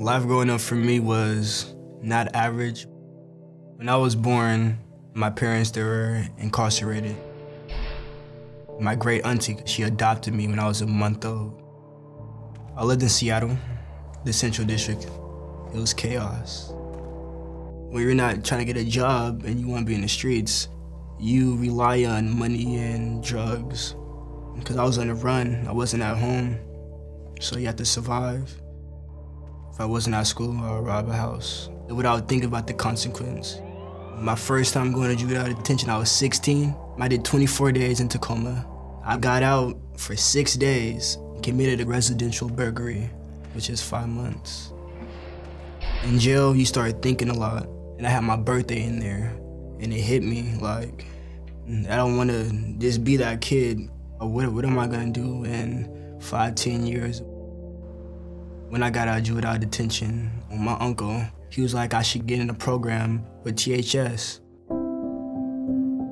Life growing up for me was not average. When I was born, my parents, they were incarcerated. My great auntie, she adopted me when I was a month old. I lived in Seattle, the Central District. It was chaos. When you're not trying to get a job and you want to be in the streets, you rely on money and drugs. Because I was on the run, I wasn't at home, so you had to survive. If I wasn't at school, I would rob a house without thinking about the consequence. My first time going to juvenile detention, I was 16. I did 24 days in Tacoma. I got out for 6 days, committed a residential burglary, which is 5 months. In jail, you start thinking a lot, and I had my birthday in there, and it hit me like, I don't want to just be that kid. What am I gonna do in 5-10 years? When I got out of juvenile detention, my uncle, he was like, I should get in a program with THS.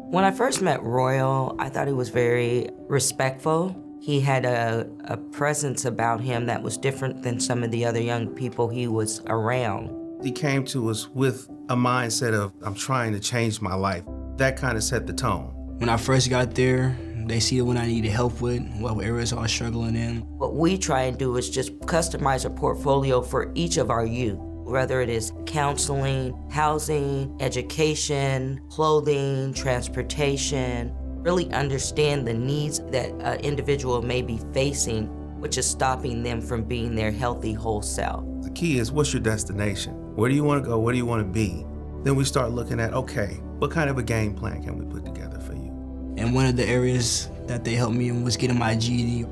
When I first met Royale, I thought he was very respectful. He had a presence about him that was different than some of the other young people he was around. He came to us with a mindset of, I'm trying to change my life. That kind of set the tone. When I first got there, they see what I needed help with, what areas I was struggling in. What we try and do is just customize a portfolio for each of our youth, whether it is counseling, housing, education, clothing, transportation, really understand the needs that an individual may be facing, which is stopping them from being their healthy whole self. The key is, what's your destination? Where do you want to go? Where do you want to be? Then we start looking at, okay, what kind of a game plan can we put together for you? And one of the areas that they helped me in was getting my GED.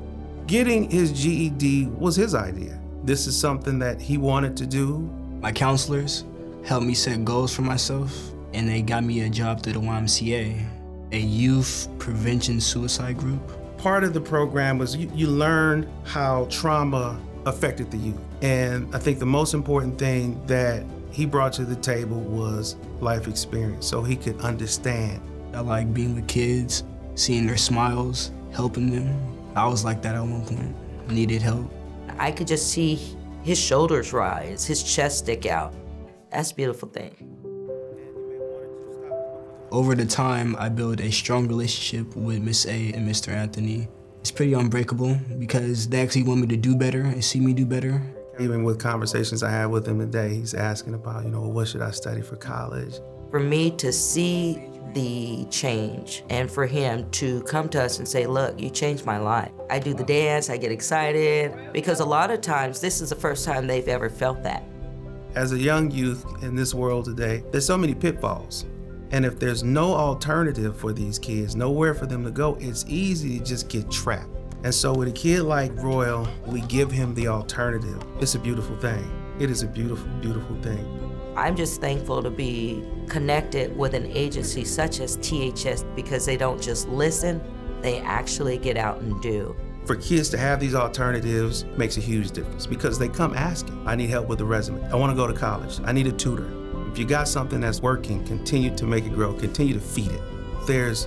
Getting his GED was his idea. This is something that he wanted to do. My counselors helped me set goals for myself, and they got me a job through the YMCA, a youth prevention suicide group. Part of the program was you learn how trauma affected the youth. And I think the most important thing that he brought to the table was life experience, so he could understand. I like being with kids, seeing their smiles, helping them. I was like that at one point, needed help. I could just see his shoulders rise, his chest stick out. That's a beautiful thing. Over the time, I built a strong relationship with Miss A and Mr. Anthony. It's pretty unbreakable because they actually want me to do better and see me do better. Even with conversations I had with him today, he's asking about, what should I study for college? For me to see the change and for him to come to us and say, look, you changed my life. I do the dance, I get excited, because a lot of times this is the first time they've ever felt that. As a young youth in this world today, there's so many pitfalls. And if there's no alternative for these kids, nowhere for them to go, it's easy to just get trapped. And so with a kid like Royale, we give him the alternative. It's a beautiful thing. It is a beautiful, beautiful thing. I'm just thankful to be connected with an agency such as THS because they don't just listen, they actually get out and do. For kids to have these alternatives makes a huge difference because they come asking, I need help with the resume. I want to go to college. I need a tutor. If you got something that's working, continue to make it grow, continue to feed it. There's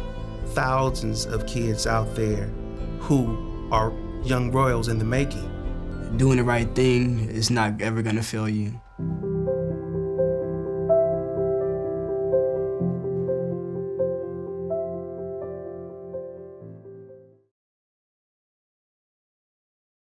thousands of kids out there who are young Royals in the making. Doing the right thing is not ever gonna fail you.